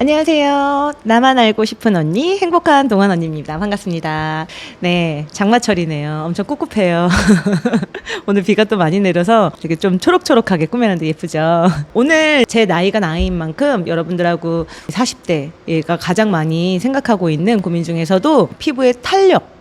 안녕하세요. 나만 알고 싶은 언니, 행복한 동안 언니입니다. 반갑습니다. 네, 장마철이네요. 엄청 꿉꿉해요. 오늘 비가 또 많이 내려서 되게 좀 초록초록하게 꾸몄는데 예쁘죠? 오늘 제 나이가 나이인 만큼 여러분들하고 40대가 가장 많이 생각하고 있는 고민 중에서도 피부의 탄력,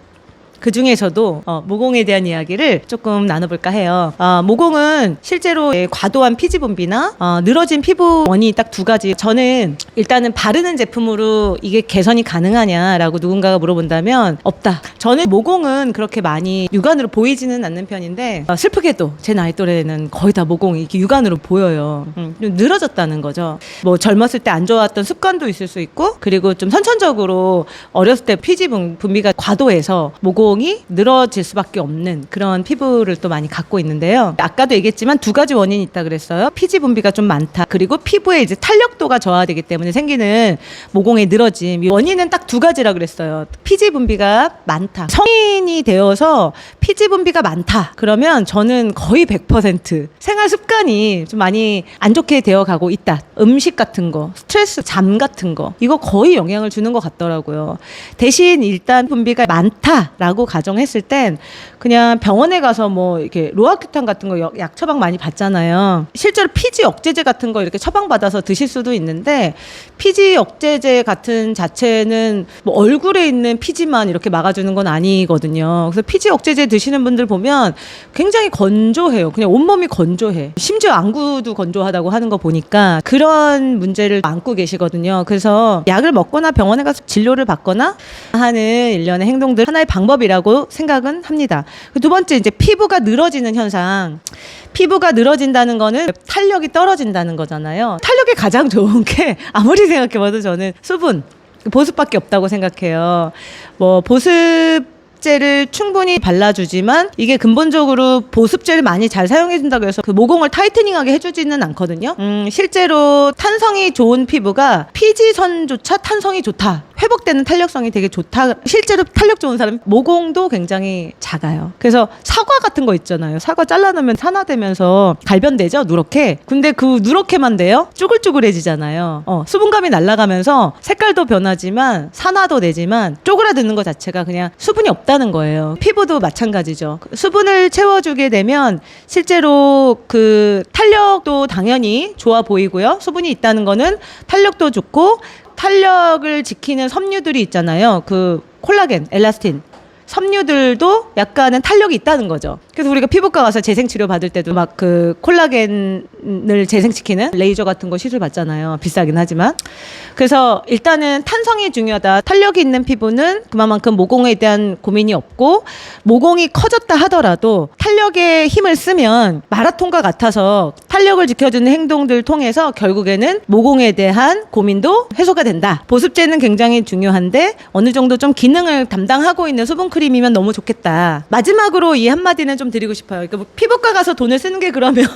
그 중에서도 모공에 대한 이야기를 조금 나눠볼까 해요. 모공은 실제로 과도한 피지 분비나 늘어진 피부 원인이 딱 두 가지. 저는 일단은 바르는 제품으로 이게 개선이 가능하냐라고 누군가가 물어본다면 없다. 저는 모공은 그렇게 많이 육안으로 보이지는 않는 편인데 슬프게도 제 나이 또래는 거의 다 모공이 이렇게 육안으로 보여요. 좀 늘어졌다는 거죠. 뭐 젊었을 때 안 좋았던 습관도 있을 수 있고, 그리고 좀 선천적으로 어렸을 때 피지 분비가 과도해서 모공이 늘어질 수밖에 없는 그런 피부를 또 많이 갖고 있는데요. 아까도 얘기했지만 두 가지 원인이 있다 그랬어요. 피지 분비가 좀 많다. 그리고 피부의 이제 탄력도가 저하되기 때문에 생기는 모공의 늘어짐. 원인은 딱 두 가지라 그랬어요. 피지 분비가 많다. 성인이 되어서 피지 분비가 많다. 그러면 저는 거의 100% 생활 습관이 좀 많이 안 좋게 되어 가고 있다. 음식 같은 거, 스트레스, 잠 같은 거, 이거 거의 영향을 주는 것 같더라고요. 대신 일단 분비가 많다라고 가정했을 땐 그냥 병원에 가서 뭐 이렇게 로아큐탄 같은 거 약 처방 많이 받잖아요. 실제로 피지 억제제 같은 거 이렇게 처방 받아서 드실 수도 있는데, 피지 억제제 같은 자체는 뭐 얼굴에 있는 피지만 이렇게 막아주는 건 아니거든요. 그래서 피지 억제제 드시는 분들 보면 굉장히 건조해요. 그냥 온몸이 건조해. 심지어 안구도 건조하다고 하는 거 보니까 그런 문제를 안고 계시거든요. 그래서 약을 먹거나 병원에 가서 진료를 받거나 하는 일련의 행동들 하나의 방법이라고 생각은 합니다. 두 번째, 이제 피부가 늘어지는 현상. 피부가 늘어진다는 거는 탄력이 떨어진다는 거잖아요. 탄력이 가장 좋은 게 아무리 생각해봐도 저는 수분, 보습밖에 없다고 생각해요. 뭐 보습제를 충분히 발라주지만 이게 근본적으로 보습제를 많이 잘 사용해준다고 해서 그 모공을 타이트닝하게 해주지는 않거든요. 실제로 탄성이 좋은 피부가 피지선조차 탄성이 좋다. 회복되는 탄력성이 되게 좋다. 실제로 탄력 좋은 사람은 모공도 굉장히 작아요. 그래서 사과 같은 거 있잖아요. 사과 잘라놓으면 산화되면서 갈변되죠? 누렇게. 근데 그 누렇게만 돼요? 쭈글쭈글해지잖아요. 수분감이 날아가면서 색깔도 변하지만 산화도 되지만 쪼그라드는 것 자체가 그냥 수분이 없다는 거예요. 피부도 마찬가지죠. 수분을 채워주게 되면 실제로 그 탄력도 당연히 좋아 보이고요. 수분이 있다는 거는 탄력도 좋고, 탄력을 지키는 섬유들이 있잖아요. 그 콜라겐, 엘라스틴. 섬유들도 약간은 탄력이 있다는 거죠. 그래서 우리가 피부과 가서 재생치료 받을 때도 막 그 콜라겐을 재생시키는 레이저 같은 거 시술 받잖아요. 비싸긴 하지만. 그래서 일단은 탄성이 중요하다. 탄력이 있는 피부는 그만큼 모공에 대한 고민이 없고, 모공이 커졌다 하더라도 탄력의 힘을 쓰면 마라톤과 같아서 탄력을 지켜주는 행동들 통해서 결국에는 모공에 대한 고민도 해소가 된다. 보습제는 굉장히 중요한데 어느 정도 좀 기능을 담당하고 있는 수분 크림이면 너무 좋겠다. 마지막으로 이 한마디는 좀 드리고 싶어요. 그러니까 뭐 피부과 가서 돈을 쓰는 게 그러면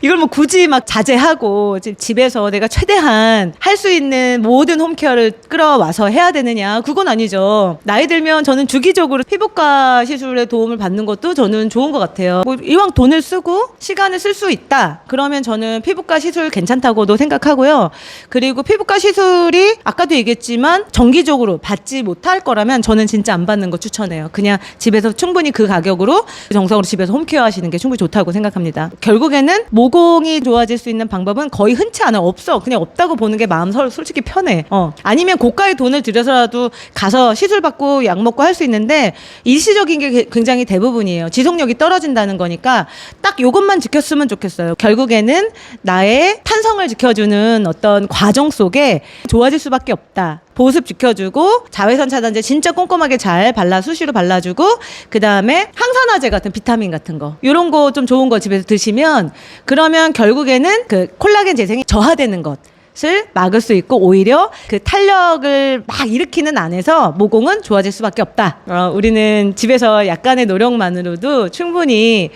이걸 뭐 굳이 막 자제하고 집에서 내가 최대한 할 수 있는 모든 홈케어를 끌어와서 해야 되느냐, 그건 아니죠. 나이 들면 저는 주기적으로 피부과 시술에 도움을 받는 것도 저는 좋은 것 같아요. 뭐 이왕 돈을 쓰고 시간을 쓸 수 있다, 그러면 저는 피부과 시술 괜찮다고도 생각하고요. 그리고 피부과 시술이 아까도 얘기했지만 정기적으로 받지 못할 거라면 저는 진짜 안 받는 거 추천해요. 그냥 집에서 충분히 그 가격으로 정성으로 집에서 홈케어 하시는 게 충분히 좋다고 생각합니다. 결국에는 모공이 좋아질 수 있는 방법은 거의 흔치 않아. 없어. 그냥 없다고 보는 게 마음 솔직히 편해. 아니면 고가의 돈을 들여서라도 가서 시술 받고 약 먹고 할 수 있는데 일시적인 게 굉장히 대부분이에요. 지속력이 떨어진다는 거니까 딱 요것만 지켰으면 좋겠어요. 결국에는 나의 탄성을 지켜주는 어떤 과정 속에 좋아질 수밖에 없다. 보습 지켜주고, 자외선 차단제 진짜 꼼꼼하게 잘 수시로 발라주고, 그 다음에 항산화제 같은 비타민 같은 거, 요런 거 좀 좋은 거 집에서 드시면, 그러면 결국에는 그 콜라겐 재생이 저하되는 것을 막을 수 있고, 오히려 그 탄력을 막 일으키는 안에서 모공은 좋아질 수밖에 없다. 우리는 집에서 약간의 노력만으로도 충분히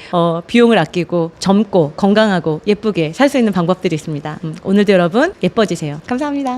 비용을 아끼고 젊고 건강하고 예쁘게 살 수 있는 방법들이 있습니다. 오늘도 여러분 예뻐지세요. 감사합니다.